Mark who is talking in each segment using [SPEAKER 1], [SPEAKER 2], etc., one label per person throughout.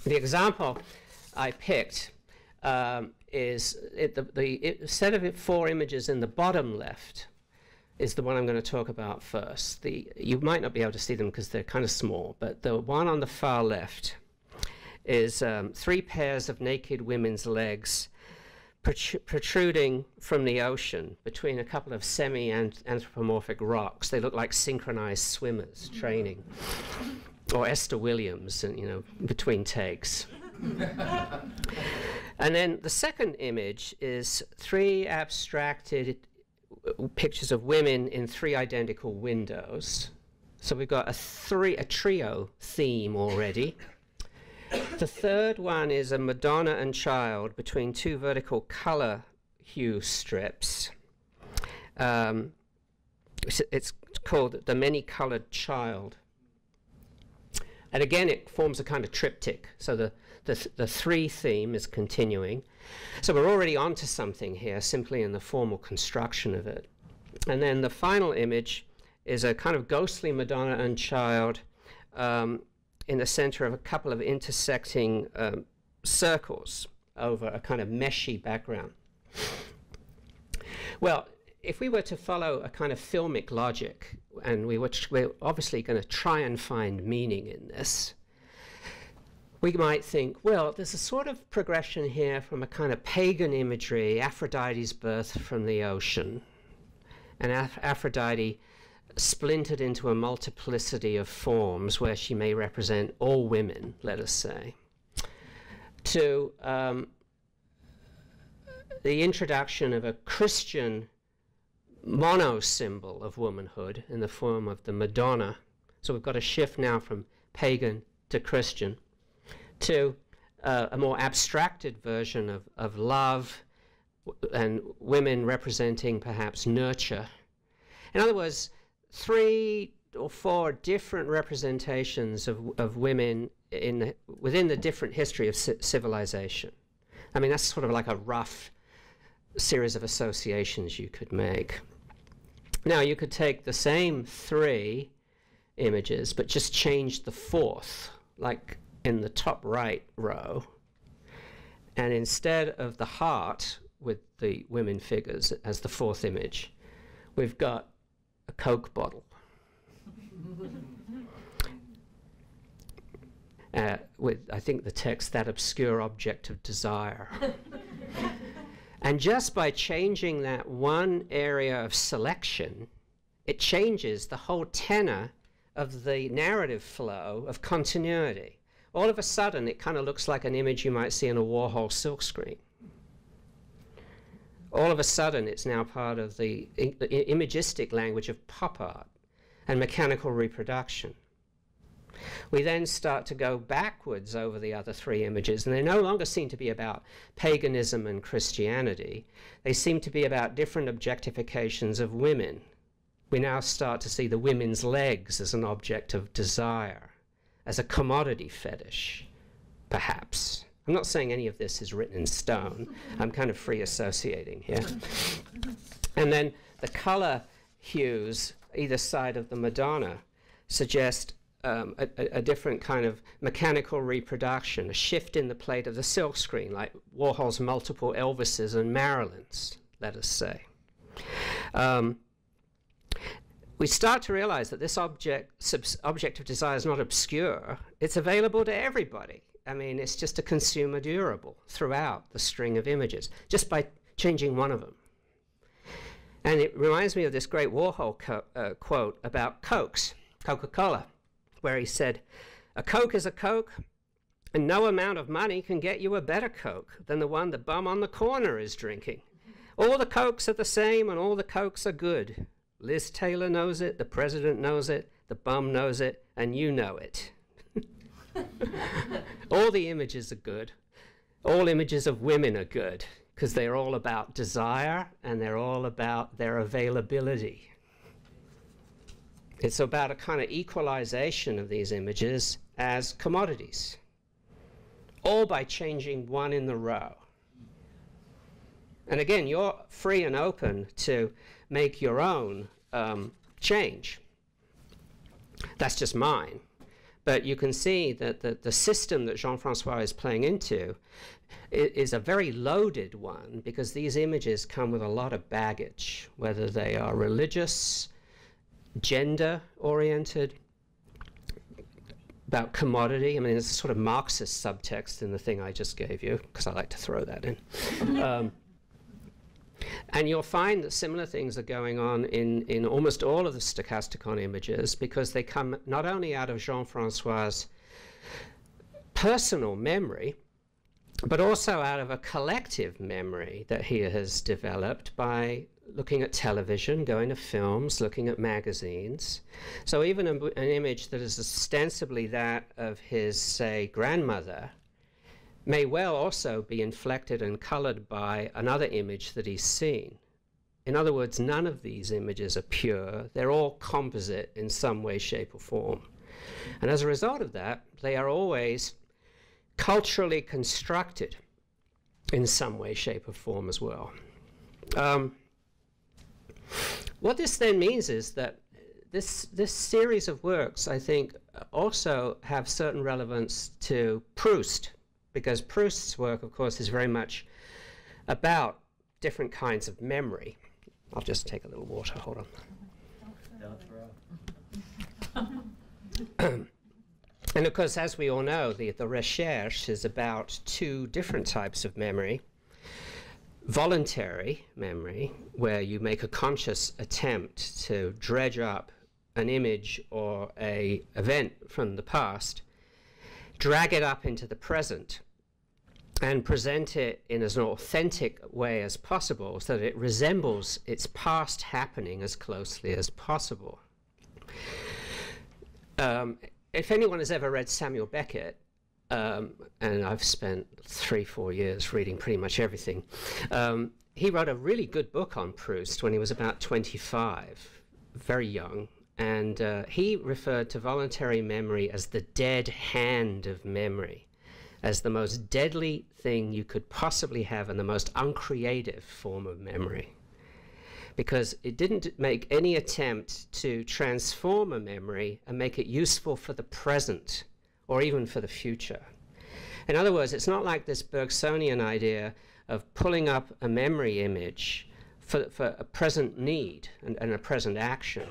[SPEAKER 1] The example I picked is the set of 4 images in the bottom left is the one I'm going to talk about first. You might not be able to see them because they're kind of small, but the one on the far left is 3 pairs of naked women's legs protruding from the ocean between a couple of semi-anthropomorphic rocks. They look like synchronized swimmers training, or Esther Williams, between takes. And then the second image is 3 abstracted pictures of women in 3 identical windows. So we've got a trio theme already. The third one is a Madonna and child between 2 vertical color hue strips. It's called The Many-Colored Child. And again, it forms a kind of triptych. So the 3 theme is continuing. So we're already onto something here, simply in the formal construction of it. And then the final image is a kind of ghostly Madonna and child in the center of a couple of intersecting circles over a kind of meshy background. Well, if we were to follow a kind of filmic logic, and we're obviously going to try and find meaning in this, we might think, well, there's a sort of progression here from a kind of pagan imagery, Aphrodite's birth from the ocean, and Aphrodite splintered into a multiplicity of forms where she may represent all women, let us say, to the introduction of a Christian mono-symbol of womanhood in the form of the Madonna. So we've got a shift now from pagan to Christian, to a more abstracted version of love and women representing perhaps nurture. In other words, 3 or 4 different representations of women within the different history of civilization. I mean, that's sort of like a rough series of associations you could make. Now, you could take the same 3 images, but just change the 4th, like in the top right row. And instead of the heart with the women figures as the 4th image, we've got a Coke bottle. With, I think, the text, that obscure object of desire. And just by changing that one area of selection, it changes the whole tenor of the narrative flow of continuity. All of a sudden, it kind of looks like an image you might see in a Warhol silkscreen. All of a sudden, it's now part of the imagistic language of pop art and mechanical reproduction. We then start to go backwards over the other 3 images, and they no longer seem to be about paganism and Christianity. They seem to be about different objectifications of women. We now start to see the women's legs as an object of desire, as a commodity fetish, perhaps. I'm not saying any of this is written in stone. I'm kind of free associating here. And then the color hues either side of the Madonna suggest a different kind of mechanical reproduction, a shift in the plate of the silkscreen, like Warhol's multiple Elvises and Marilyns, let us say. We start to realize that this object of desire is not obscure. It's available to everybody. I mean, it's just a consumer durable throughout the string of images, just by changing one of them. And it reminds me of this great Warhol quote about Cokes, Coca-Cola, where he said, "A Coke is a Coke, and no amount of money can get you a better Coke than the one the bum on the corner is drinking. All the Cokes are the same, and all the Cokes are good. Liz Taylor knows it, the president knows it, the bum knows it, and you know it." All the images are good. All images of women are good, because they're all about desire, and they're all about their availability. It's about a kind of equalization of these images as commodities, all by changing one in the row. And again, you're free and open to make your own change. That's just mine. But you can see that the system that Jean-Francois is playing into is a very loaded one, because these images come with a lot of baggage, whether they are religious, gender-oriented, about commodity. I mean, there's a sort of Marxist subtext in the thing I just gave you, because I like to throw that in. And you'll find that similar things are going on in almost all of the stochasticon images, because they come not only out of Jean-Francois' personal memory, but also out of a collective memory that he has developed by looking at television, going to films, looking at magazines. So even an image that is ostensibly that of his, say, grandmother may well also be inflected and colored by another image that he's seen. In other words, none of these images are pure. They're all composite in some way, shape, or form. And as a result of that, they are always culturally constructed in some way, shape, or form as well. What this then means is that this series of works, I think, also have certain relevance to Proust, because Proust's work, of course, is very much about different kinds of memory. I'll just take a little water, hold on. And of course, as we all know, the recherche is about two different types of memory. Voluntary memory, where you make a conscious attempt to dredge up an image or an event from the past, drag it up into the present, and present it in as an authentic way as possible so that it resembles its past happening as closely as possible. If anyone has ever read Samuel Beckett, and I've spent 3-4 years reading pretty much everything, he wrote a really good book on Proust when he was about 25, very young, and he referred to voluntary memory as the dead hand of memory, as the most deadly thing you could possibly have and the most uncreative form of memory, because it didn't make any attempt to transform a memory and make it useful for the present or even for the future. In other words, it's not like this Bergsonian idea of pulling up a memory image for a present need and a present action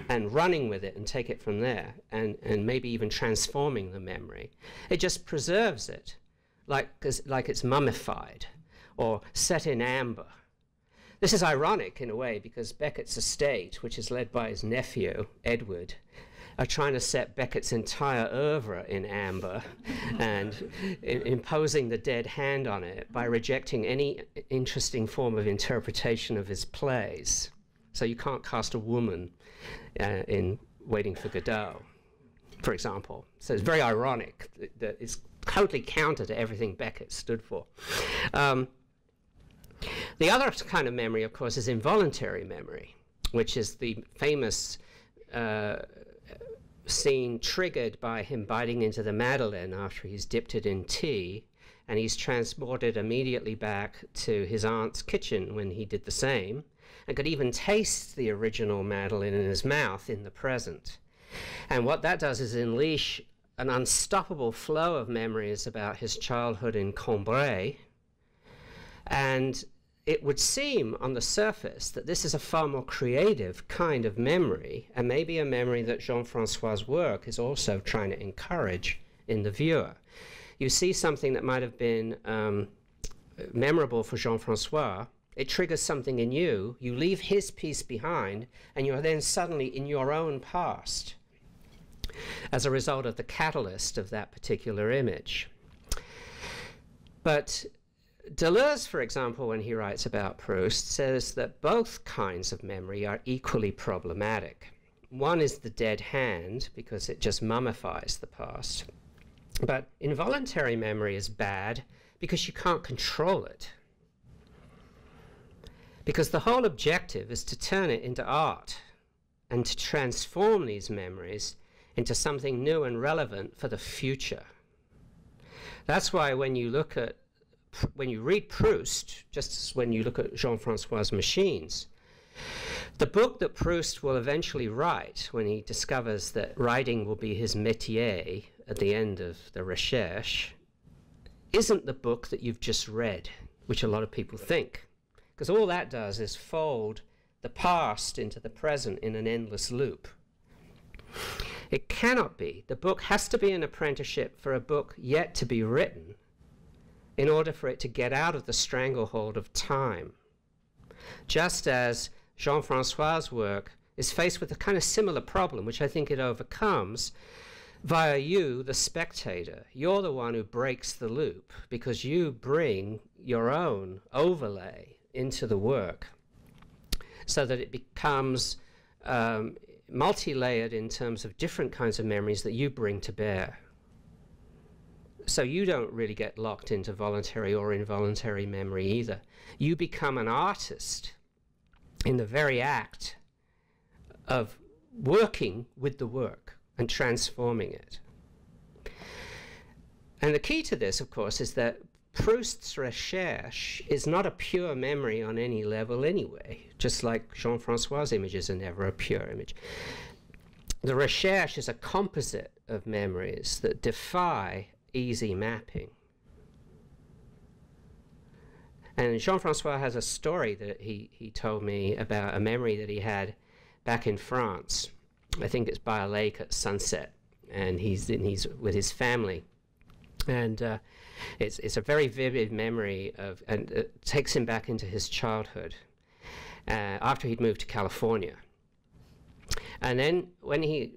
[SPEAKER 1] and running with it and take it from there and maybe even transforming the memory. It just preserves it like it's mummified or set in amber. This is ironic in a way, because Beckett's estate, which is led by his nephew, Edward, are trying to set Beckett's entire oeuvre in amber and imposing the dead hand on it by rejecting any interesting form of interpretation of his plays. So you can't cast a woman in Waiting for Godot, for example. So it's very ironic that it's totally counter to everything Beckett stood for. The other kind of memory, of course, is involuntary memory, which is the famous scene triggered by him biting into the Madeleine after he's dipped it in tea, and he's transported immediately back to his aunt's kitchen when he did the same, and could even taste the original Madeleine in his mouth in the present. And what that does is unleash an unstoppable flow of memories about his childhood in Cambrai. And it would seem on the surface that this is a far more creative kind of memory, and maybe a memory that Jean-Francois' work is also trying to encourage in the viewer. You see something that might have been memorable for Jean-Francois, it triggers something in you, you leave his piece behind, and you're then suddenly in your own past as a result of the catalyst of that particular image. But Deleuze, for example, when he writes about Proust, says that both kinds of memory are equally problematic. One is the dead hand, because it just mummifies the past. But involuntary memory is bad because you can't control it. Because the whole objective is to turn it into art and to transform these memories into something new and relevant for the future. That's why when you read Proust, just as when you look at Jean-Francois' machines, The book that Proust will eventually write, when he discovers that writing will be his métier at the end of the recherche, isn't the book that you've just read, which a lot of people think. Because all that does is fold the past into the present in an endless loop. It cannot be. The book has to be an apprenticeship for a book yet to be written in order for it to get out of the stranglehold of time. Just as Jean-Francois' work is faced with a kind of similar problem, which I think it overcomes via you, the spectator. You're the one who breaks the loop because you bring your own overlay into the work so that it becomes multi-layered in terms of different kinds of memories that you bring to bear. So you don't really get locked into voluntary or involuntary memory either. You become an artist in the very act of working with the work and transforming it. And the key to this, of course, is that Proust's recherche is not a pure memory on any level anyway, just like Jean-Francois' images are never a pure image. The recherche is a composite of memories that defy easy mapping. And Jean-Francois has a story that he told me about a memory that he had back in France. I think it's by a lake at sunset, and he's with his family. And it's a very vivid memory of, and it takes him back into his childhood after he'd moved to California. And then when he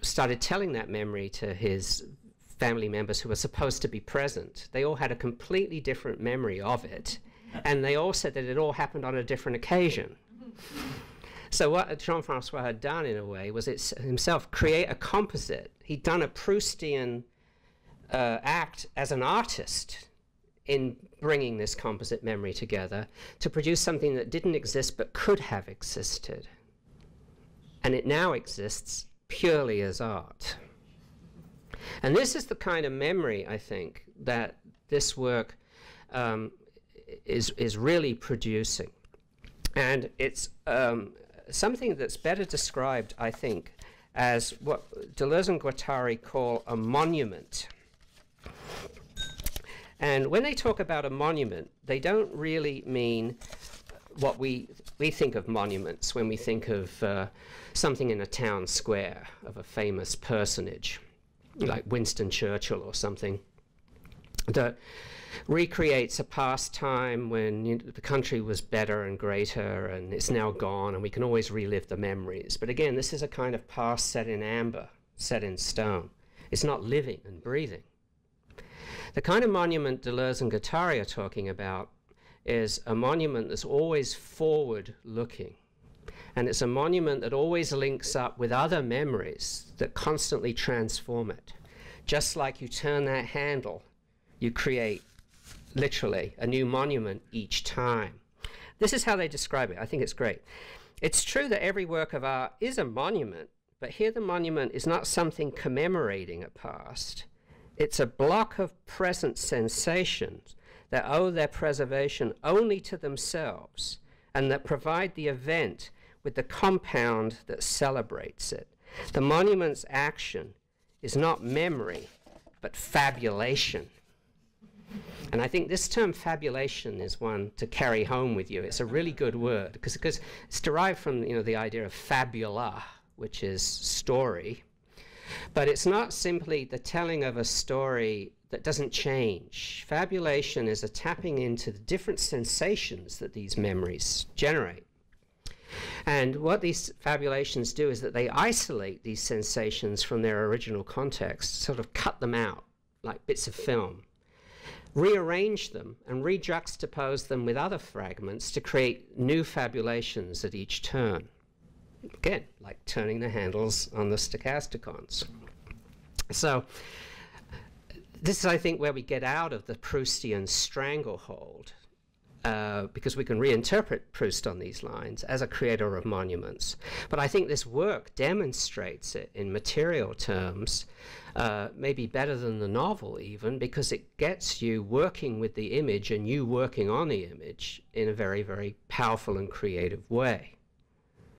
[SPEAKER 1] started telling that memory to his family members who were supposed to be present, they all had a completely different memory of it, and they all said that it all happened on a different occasion. So what Jean-Francois had done, in a way, was himself create a composite. He'd done a Proustian act as an artist in bringing this composite memory together to produce something that didn't exist but could have existed. And it now exists purely as art. And this is the kind of memory, I think, that this work is really producing. And it's something that's better described, I think, as what Deleuze and Guattari call a monument. And when they talk about a monument, they don't really mean what we think of monuments when we think of something in a town square of a famous personage, like Winston Churchill or something, that recreates a past time when the country was better and greater, and it's now gone, and we can always relive the memories. But again, this is a kind of past set in amber, set in stone. It's not living and breathing. The kind of monument Deleuze and Guattari are talking about is a monument that's always forward-looking. And it's a monument that always links up with other memories that constantly transform it. Just like you turn that handle, you create, literally, a new monument each time. This is how they describe it. I think it's great. It's true that every work of art is a monument, but here the monument is not something commemorating a past. It's a block of present sensations that owe their preservation only to themselves and that provide the event with the compound that celebrates it. The monument's action is not memory, but fabulation. And I think this term fabulation is one to carry home with you. It's a really good word because it's derived from the idea of fabula, which is story. But it's not simply the telling of a story that doesn't change. Fabulation is a tapping into the different sensations that these memories generate. And what these fabulations do is that they isolate these sensations from their original context, sort of cut them out like bits of film, rearrange them and rejuxtapose them with other fragments to create new fabulations at each turn. Again, like turning the handles on the stochasticons. So this is, I think, where we get out of the Proustian stranglehold, because we can reinterpret Proust on these lines as a creator of monuments. But I think this work demonstrates it in material terms, maybe better than the novel even, because it gets you working with the image and you working on the image in a very, very powerful and creative way.